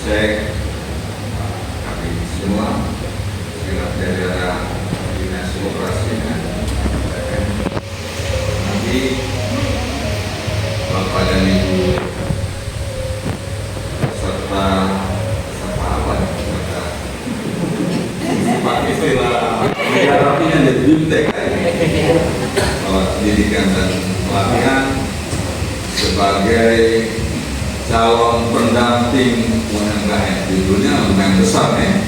cek kami semua dengan jajaran dinas koperasi dan nanti Bapak dan Ibu serta apa pakai istilah rapinya jadi bimtek pendidikan dan pelatihan sebagai calon pendamping UMKM. Judulnya lumayan besar ya,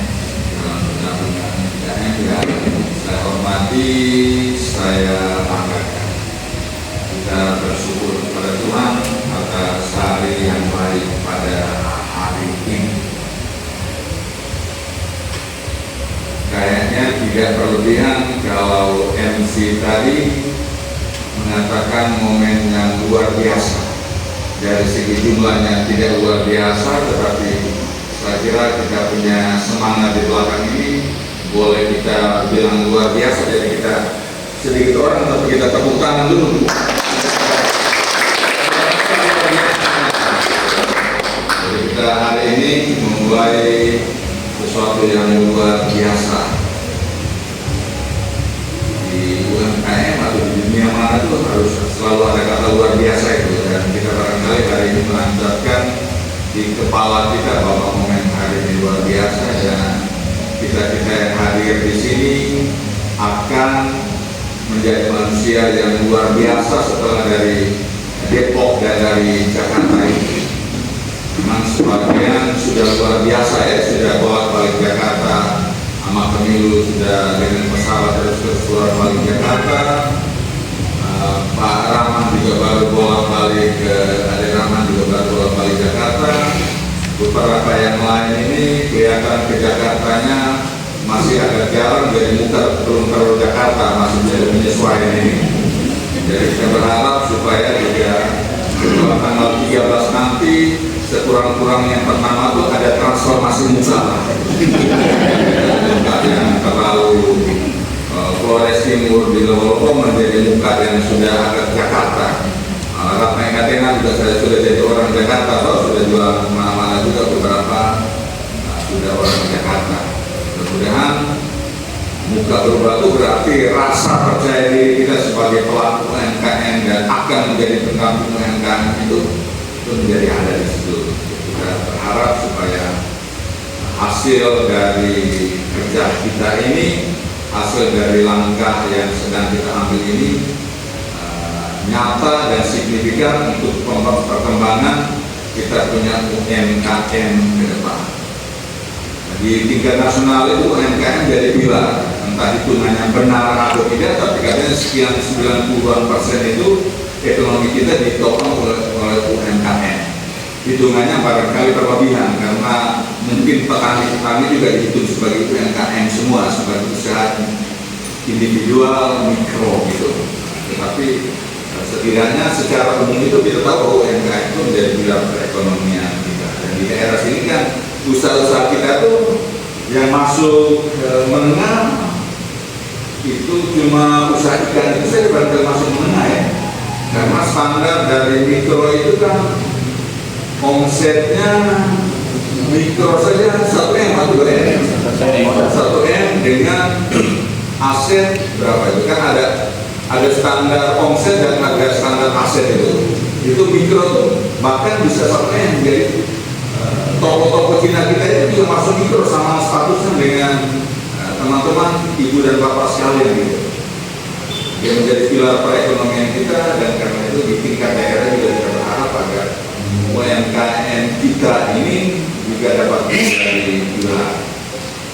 pendamping UMKM ya. Saya hormati, saya banggakan. Kita bersyukur kepada Tuhan atas hari yang baik pada hari ini. Kayaknya tidak berlebihan kalau MC tadi mengatakan momen yang luar biasa. Dari segi jumlahnya tidak luar biasa, tetapi saya kira kita punya semangat di belakang ini boleh kita bilang luar biasa. Jadi kita sedikit orang tapi kita tepuk tangan dulu. Jadi kita hari ini memulai sesuatu yang luar biasa di UMKM atau di dunia mana itu harus selalu ada kata luar biasa itu, dan kita barangkali hari ini menancapkan di kepala kita bahwa momen hari ini luar biasa, dan kita yang hadir di sini akan menjadi manusia yang luar biasa setelah dari Depok dan dari Jakarta ini. Memang sebagian sudah luar biasa ya, sudah bolak-balik Jakarta sama pemilu, sudah dengan pesawat terus bolak-balik Jakarta. Pak Rahman juga baru bolak-balik ke Ade Rahman juga baru bolak-balik Jakarta. Beberapa yang lain ini kelihatan ke Jakartanya masih agak jarang, jadi muter belum terlalu Jakarta, masih bisa menyesuaikan ini. Jadi kita berharap supaya juga setelah tanggal 13 nanti sekurang-kurangnya pertama itu ada transformasi muka lah. Muka yang terlalu Flores Timur di Lowolopo menjadi muka yang sudah agak Jakarta. Ratna Ekatena juga saya sudah jadi orang Jakarta, atau sudah jual kemana-mana juga beberapa sudah orang Jakarta. Mudah-mudahan muka berubah itu berarti rasa percaya diri kita sebagai pelaku UMKM dan akan menjadi pendamping UMKM itu menjadi ada di situ. Kita berharap supaya hasil dari kerja kita ini, hasil dari langkah yang sedang kita ambil ini nyata dan signifikan untuk perkembangan kita punya UMKM ke depan. Di tingkat nasional itu UMKM jadi pilar, entah hitungannya benar atau tidak, tapi katanya sekian 90% itu ekonomi kita ditopang oleh UMKM. Hitungannya barangkali berlebihan karena mungkin petani-petani juga dihitung sebagai UMKM semua, sebagai usaha individual mikro gitu. Tetapi setidaknya secara umum itu kita tahu bahwa UMKM itu menjadi pilar perekonomian kita. Dan di daerah sini kan usaha-usaha kita tuh yang masuk menengah itu cuma usaha ikan itu saja barangkali masuk menengah ya. Karena standar dari mikro itu kan omsetnya mikro saja 1M atau 2M. 1M dengan aset berapa itu kan ada standar omset dan ada standar aset itu mikro tuh bahkan bisa 1M. Jadi toko-toko Cina kita itu juga masuk mikro sama statusnya dengan teman-teman ibu dan bapak sekalian gitu. Dia menjadi pilar perekonomian kita, dan karena itu di tingkat daerah juga kita berharap agar UMKM kita ini juga dapat menjadi pilar.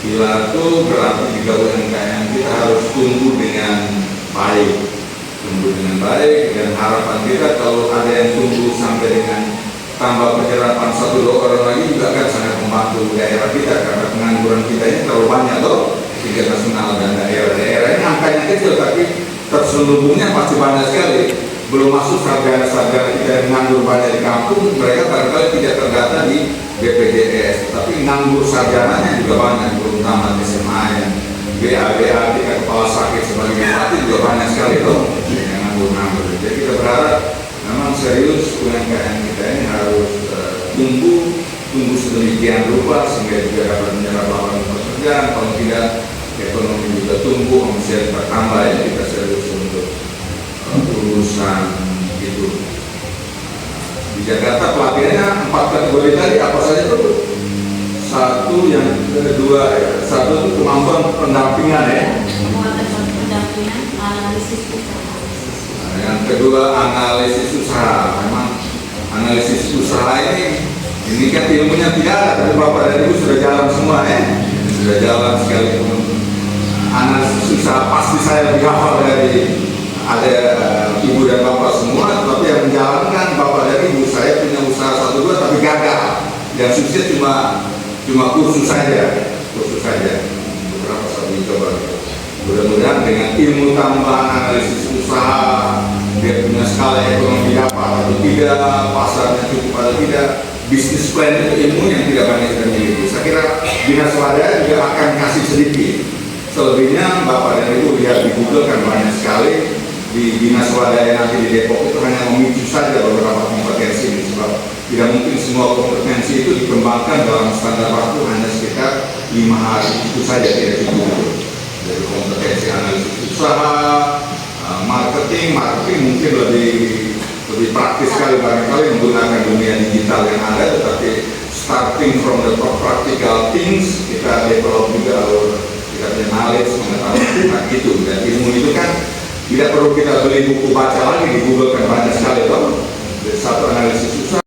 Pilar itu berarti juga UMKM kita harus tumbuh dengan baik, dan harapan kita kalau ada yang tumbuh sampai dengan tambah penyerapan 1-2 orang lagi juga akan sangat membantu daerah kita, karena pengangguran kita ini terlalu banyak loh, tingkat nasional dan daerah-daerah ini angkanya kecil tapi terselubungnya pasti banyak sekali. Belum masuk sarjana-sarjana kita yang nganggur banyak di kampung, mereka barangkali tidak terdata di BPJS, tapi nganggur sarjananya juga banyak, belum tamat SMA yang BA tingkat kepala sakit sebagai bupati juga banyak sekali loh yang nganggur-nganggur. Jadi kita berharap memang serius UMKM kita ini harus tumbuh sedemikian rupa sehingga juga dapat menyerap lapangan pekerjaan, kalau tidak ekonomi juga tumbuh, omset bertambah. Ya kita serius untuk urusan itu. Di Jakarta pelatihannya 4 kategori tadi apa saja tuh? Satu, yang kedua ya, satu itu kemampuan pendampingan ya. Pendampingan, analisis usaha. Nah, yang kedua analisis usaha. Memang analisis usaha ini kan ilmunya tidak ada, tapi Bapak dan Ibu sudah jalan semua ya. Sudah jalan sekalipun. Analisis usaha pasti saya lebih hafal dari ada Ibu dan Bapak semua, tapi yang menjalankan Bapak dan Ibu, saya punya usaha 1-2 tapi gagal. Yang sukses cuma kursus saja, beberapa saat dicoba. Mudah-mudahan dengan ilmu tambahan analisis usaha, dia punya skala ekonomi apa atau tidak, pasarnya cukup atau tidak, bisnis plan itu ilmu yang tidak banyak kita miliki. Saya kira Dinas Swadaya juga akan kasih sedikit. Selebihnya Bapak dan Ibu lihat di Google kan banyak sekali. Di Dinas Swadaya nanti di Depok itu hanya memicu saja beberapa kompetensi ini, sebab tidak mungkin semua kompetensi itu dikembangkan dalam standar waktu hanya sekitar 5 hari itu saja, tidak cukup. Jadi kompetensi analisis usaha, marketing mungkin lebih praktis sekali, barangkali menggunakan dunia digital yang ada, tetapi starting from the practical things kita develop juga kita punya knowledge, mengetahui itu, dan ilmu itu kan tidak perlu kita beli buku baca lagi, di Google kan banyak sekali loh. Satu analisis usaha